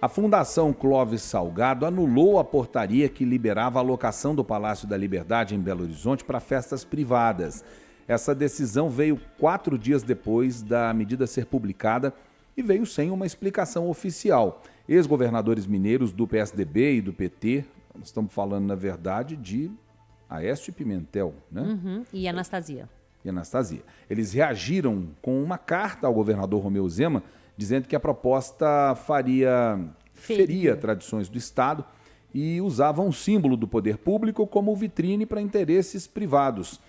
A Fundação Clóvis Salgado anulou a portaria que liberava a locação do Palácio da Liberdade em Belo Horizonte para festas privadas. Essa decisão veio 4 dias depois da medida ser publicada e veio sem uma explicação oficial. Ex-governadores mineiros do PSDB e do PT, nós estamos falando, na verdade, de Aécio Pimentel, né? E Anastasia. Eles reagiram com uma carta ao governador Romeu Zema, dizendo que a proposta feria tradições do Estado e usava um símbolo do poder público como vitrine para interesses privados.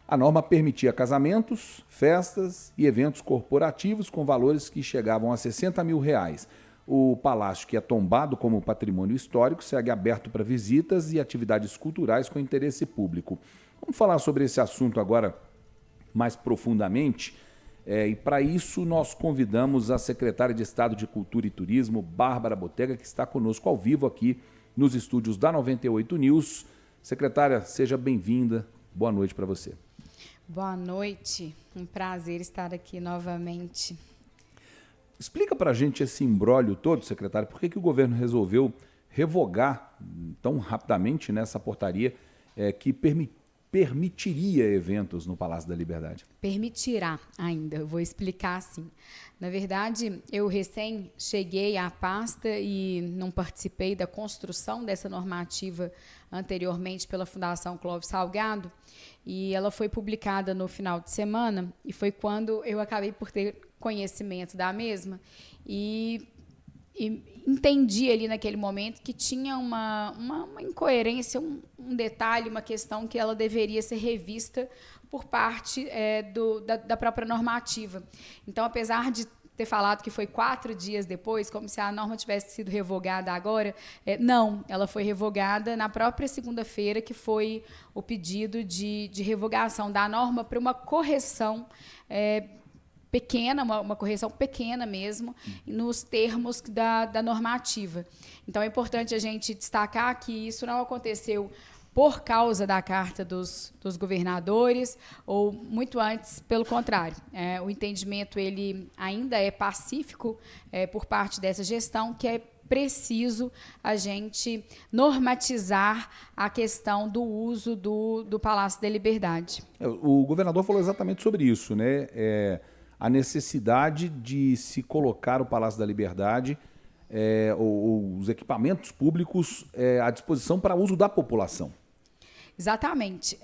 A norma permitia casamentos, festas e eventos corporativos com valores que chegavam a R$60 mil. O palácio, que é tombado como patrimônio histórico, segue aberto para visitas e atividades culturais com interesse público. Vamos falar sobre esse assunto agora mais profundamente. E para isso nós convidamos a secretária de Estado de Cultura e Turismo, Bárbara Botega, que está conosco ao vivo aqui nos estúdios da 98 News. Secretária, seja bem-vinda. Boa noite para você. Boa noite, um prazer estar aqui novamente. Explica para a gente esse imbróglio todo, secretário, por que o governo resolveu revogar tão rapidamente nessa portaria que permitiria eventos no Palácio da Liberdade? Permitirá ainda, eu vou explicar assim. Na verdade, eu recém cheguei à pasta e não participei da construção dessa normativa anteriormente pela Fundação Clóvis Salgado, e ela foi publicada no final de semana, e foi quando eu acabei por ter conhecimento da mesma e entendi ali naquele momento que tinha uma incoerência, um detalhe, uma questão que ela deveria ser revista por parte da própria normativa. Então, apesar de ter falado que foi 4 dias depois, como se a norma tivesse sido revogada agora, não, ela foi revogada na própria segunda-feira, que foi o pedido de revogação da norma para uma correção pequena, uma correção pequena mesmo, nos termos da normativa. Então, é importante a gente destacar que isso não aconteceu por causa da carta dos governadores, ou muito antes, pelo contrário. O entendimento ele ainda é pacífico por parte dessa gestão, que é preciso a gente normatizar a questão do uso do Palácio da Liberdade. O governador falou exatamente sobre isso, né? A necessidade de se colocar o Palácio da Liberdade, os equipamentos públicos à disposição para uso da população. Exatamente.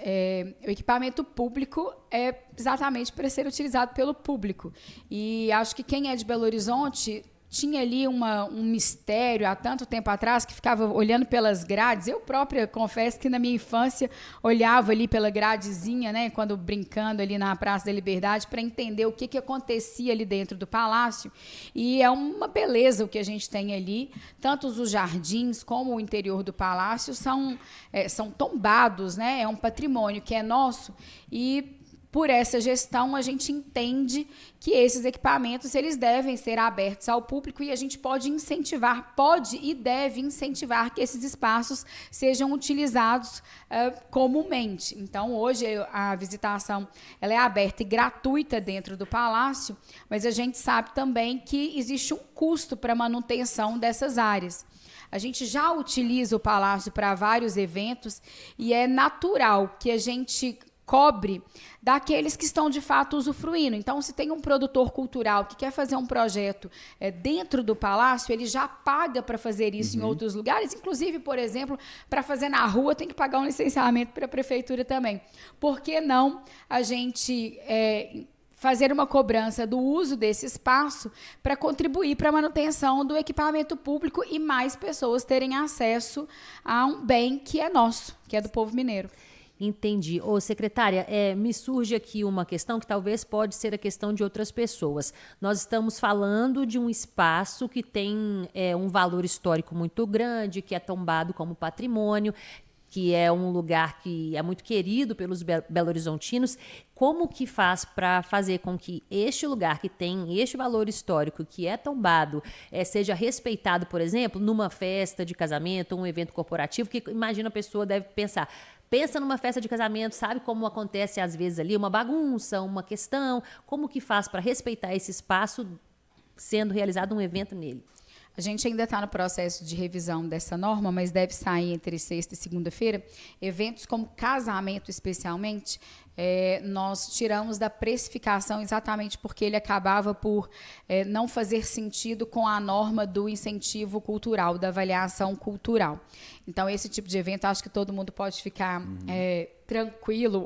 O equipamento público é exatamente para ser utilizado pelo público. E acho que quem é de Belo Horizonte tinha ali um mistério há tanto tempo atrás, que ficava olhando pelas grades. Eu própria confesso que na minha infância olhava ali pela gradezinha, né, quando brincando ali na Praça da Liberdade, para entender o que acontecia ali dentro do palácio. E é uma beleza o que a gente tem ali. Tanto os jardins como o interior do palácio são tombados, né? É um patrimônio que é nosso, e por essa gestão, a gente entende que esses equipamentos eles devem ser abertos ao público, e a gente pode e deve incentivar que esses espaços sejam utilizados comumente. Então, hoje, a visitação ela é aberta e gratuita dentro do palácio, mas a gente sabe também que existe um custo para a manutenção dessas áreas. A gente já utiliza o palácio para vários eventos, e é natural que a gente cobre daqueles que estão, de fato, usufruindo. Então, se tem um produtor cultural que quer fazer um projeto dentro do palácio, ele já paga para fazer isso em outros lugares. Inclusive, por exemplo, para fazer na rua, tem que pagar um licenciamento para a prefeitura também. Por que não a gente fazer uma cobrança do uso desse espaço para contribuir para a manutenção do equipamento público e mais pessoas terem acesso a um bem que é nosso, que é do povo mineiro? Entendi. Ô, secretária, me surge aqui uma questão que talvez pode ser a questão de outras pessoas. Nós estamos falando de um espaço que tem um valor histórico muito grande, que é tombado como patrimônio, que é um lugar que é muito querido pelos belo-horizontinos. Como que faz para fazer com que este lugar que tem este valor histórico, que é tombado, seja respeitado, por exemplo, numa festa de casamento, um evento corporativo, que imagina a pessoa deve pensar... Pensa numa festa de casamento, sabe como acontece às vezes ali uma bagunça, uma questão, como que faz para respeitar esse espaço sendo realizado um evento nele? A gente ainda está no processo de revisão dessa norma, mas deve sair entre sexta e segunda-feira. Eventos como casamento, especialmente, nós tiramos da precificação exatamente porque ele acabava por não fazer sentido com a norma do incentivo cultural, da avaliação cultural. Então, esse tipo de evento, acho que todo mundo pode ficar tranquilo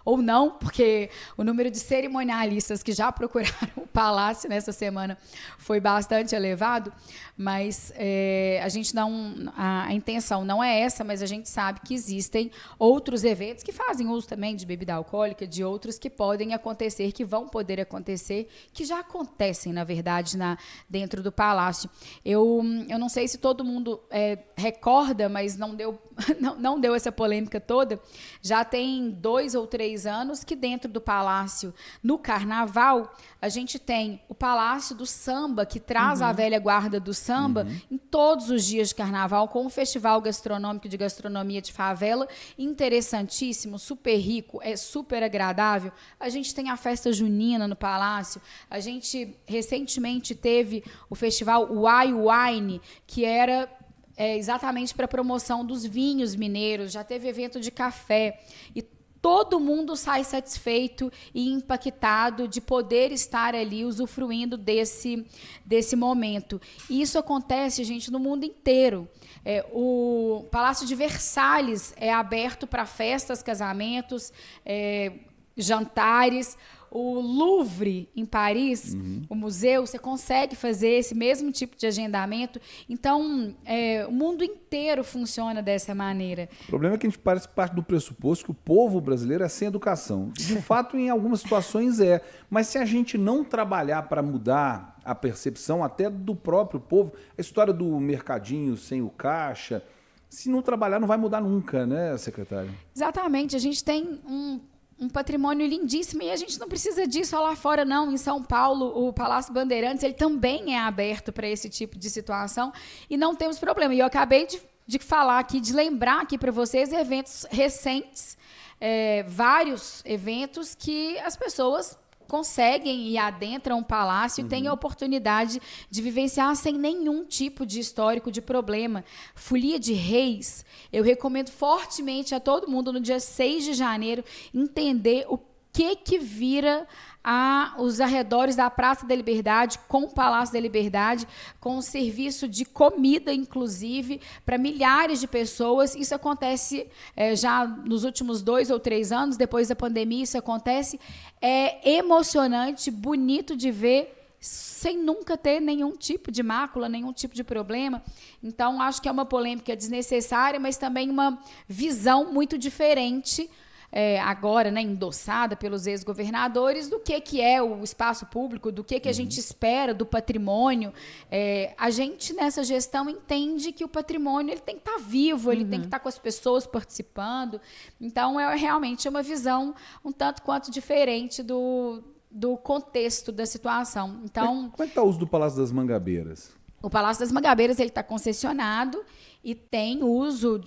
ou não, porque o número de cerimonialistas que já procuraram o Palácio nessa semana foi bastante elevado, mas a intenção não é essa, mas a gente sabe que existem outros eventos que fazem uso também de bebida alcoólica, de outros que podem acontecer, que vão poder acontecer, que já acontecem, na verdade, dentro do Palácio. Eu não sei se todo mundo recorda, mas não deu essa polêmica toda. Já tem 2 ou 3 anos que dentro do Palácio, no Carnaval, a gente tem o Palácio do Samba, que traz a velha guarda do samba em todos os dias de Carnaval, com um festival gastronômico de gastronomia de favela, interessantíssimo, super rico, super agradável. A gente tem a festa junina no Palácio. A gente recentemente teve o festival Wai Wine, que era exatamente para a promoção dos vinhos mineiros, já teve evento de café, e todo mundo sai satisfeito e impactado de poder estar ali usufruindo desse momento. E isso acontece, gente, no mundo inteiro. O Palácio de Versalhes é aberto para festas, casamentos, jantares. O Louvre, em Paris, o museu, você consegue fazer esse mesmo tipo de agendamento. Então, o mundo inteiro funciona dessa maneira. O problema é que a gente parece parte do pressuposto que o povo brasileiro é sem educação. De fato, em algumas situações é. Mas se a gente não trabalhar para mudar a percepção até do próprio povo, a história do mercadinho sem o caixa, se não trabalhar, não vai mudar nunca, né, secretária? Exatamente. A gente tem um patrimônio lindíssimo, e a gente não precisa disso lá fora, não. Em São Paulo, o Palácio Bandeirantes, ele também é aberto para esse tipo de situação, e não temos problema. E eu acabei de falar aqui, de lembrar aqui para vocês eventos recentes, vários eventos que as pessoas conseguem e adentram o palácio e têm a oportunidade de vivenciar sem nenhum tipo de histórico de problema. Folia de Reis, eu recomendo fortemente a todo mundo, no dia 6 de janeiro, entender o que vira os arredores da Praça da Liberdade, com o Palácio da Liberdade, com o serviço de comida, inclusive, para milhares de pessoas. Isso acontece já nos últimos 2 ou 3 anos, depois da pandemia, isso acontece. É emocionante, bonito de ver, sem nunca ter nenhum tipo de mácula, nenhum tipo de problema. Então, acho que é uma polêmica desnecessária, mas também uma visão muito diferente, agora, né, endossada pelos ex-governadores, do que é o espaço público, do que a gente espera do patrimônio. A gente, nessa gestão, entende que o patrimônio ele tem que estar vivo, ele tem que estar com as pessoas participando. Então, realmente uma visão um tanto quanto diferente do contexto da situação. Então, como é que está o uso do Palácio das Mangabeiras? O Palácio das Mangabeiras está concessionado e tem uso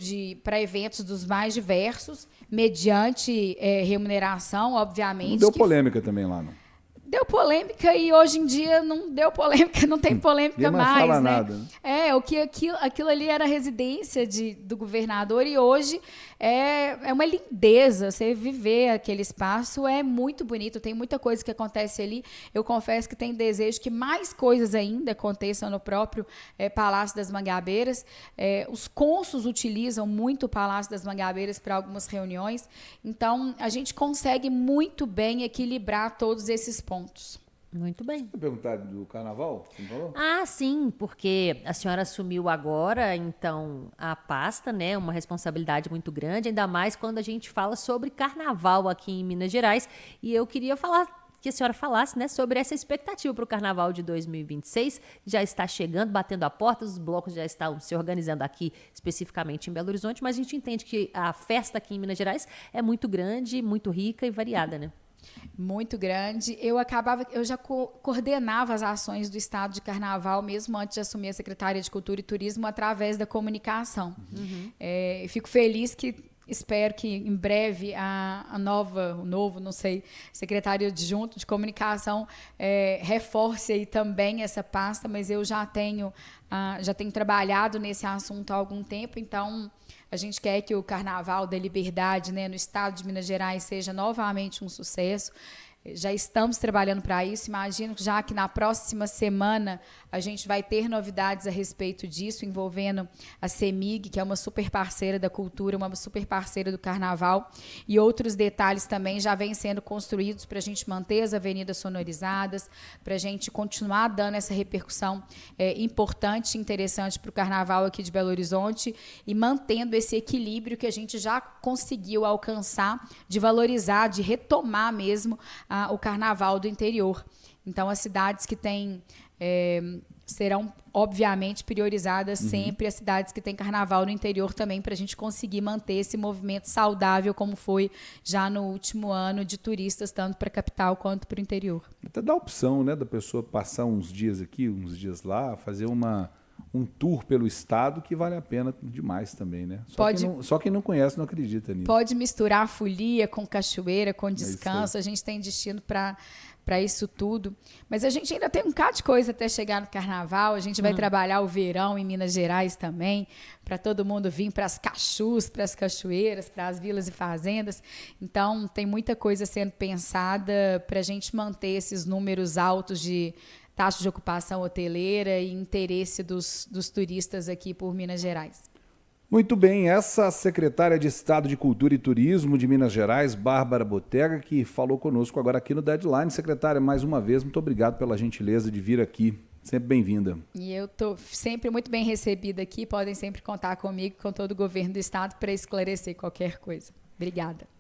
para eventos dos mais diversos, mediante remuneração, obviamente. Não deu polêmica também lá, não? Deu polêmica, e hoje em dia não deu polêmica, não tem polêmica mais, fala né? Nada. Aquilo ali era residência do governador, e hoje é uma lindeza. Você viver aquele espaço é muito bonito, tem muita coisa que acontece ali. Eu confesso que tenho desejo que mais coisas ainda aconteçam no próprio Palácio das Mangabeiras. Os cônsuls utilizam muito o Palácio das Mangabeiras para algumas reuniões, então a gente consegue muito bem equilibrar todos esses pontos. Muito bem. Você perguntar do carnaval? Você falou? Ah, sim, porque a senhora assumiu agora, então, a pasta, né? Uma responsabilidade muito grande, ainda mais quando a gente fala sobre carnaval aqui em Minas Gerais. E eu queria que a senhora falasse, né, sobre essa expectativa para o carnaval de 2026, que já está chegando, batendo a porta, os blocos já estão se organizando aqui, especificamente em Belo Horizonte, mas a gente entende que a festa aqui em Minas Gerais é muito grande, muito rica e variada, né? Muito grande. Eu já coordenava as ações do Estado de Carnaval, mesmo antes de assumir a Secretaria de Cultura e Turismo, através da comunicação. Fico feliz que espero que em breve o novo, não sei, secretário adjunto de comunicação reforce aí também essa pasta, mas eu já tenho trabalhado nesse assunto há algum tempo, então a gente quer que o Carnaval da Liberdade, né, no estado de Minas Gerais seja novamente um sucesso. Já estamos trabalhando para isso. Imagino já que na próxima semana a gente vai ter novidades a respeito disso, envolvendo a CEMIG, que é uma super parceira da cultura, uma super parceira do Carnaval, e outros detalhes também já vêm sendo construídos para a gente manter as avenidas sonorizadas, para a gente continuar dando essa repercussão importante e interessante para o Carnaval aqui de Belo Horizonte e mantendo esse equilíbrio que a gente já conseguiu alcançar de valorizar, de retomar mesmo o Carnaval do interior. Então, as cidades que têm serão, obviamente, priorizadas sempre as cidades que têm Carnaval no interior também, para a gente conseguir manter esse movimento saudável, como foi já no último ano, de turistas, tanto para a capital quanto para o interior. Até dá a opção, né, da pessoa passar uns dias aqui, uns dias lá, fazer um tour pelo estado que vale a pena demais também, né? Só quem não conhece não acredita nisso. Pode misturar folia com cachoeira, com descanso. A gente tem destino para isso tudo. Mas a gente ainda tem um bocado de coisa até chegar no Carnaval. A gente vai trabalhar o verão em Minas Gerais também, para todo mundo vir para as cachus, para as cachoeiras, para as vilas e fazendas. Então, tem muita coisa sendo pensada para a gente manter esses números altos de taxa de ocupação hoteleira e interesse dos turistas aqui por Minas Gerais. Muito bem, essa secretária de Estado de Cultura e Turismo de Minas Gerais, Bárbara Botega, que falou conosco agora aqui no Deadline. Secretária, mais uma vez, muito obrigado pela gentileza de vir aqui. Sempre bem-vinda. E eu estou sempre muito bem recebida aqui. Podem sempre contar comigo, com todo o governo do Estado, para esclarecer qualquer coisa. Obrigada.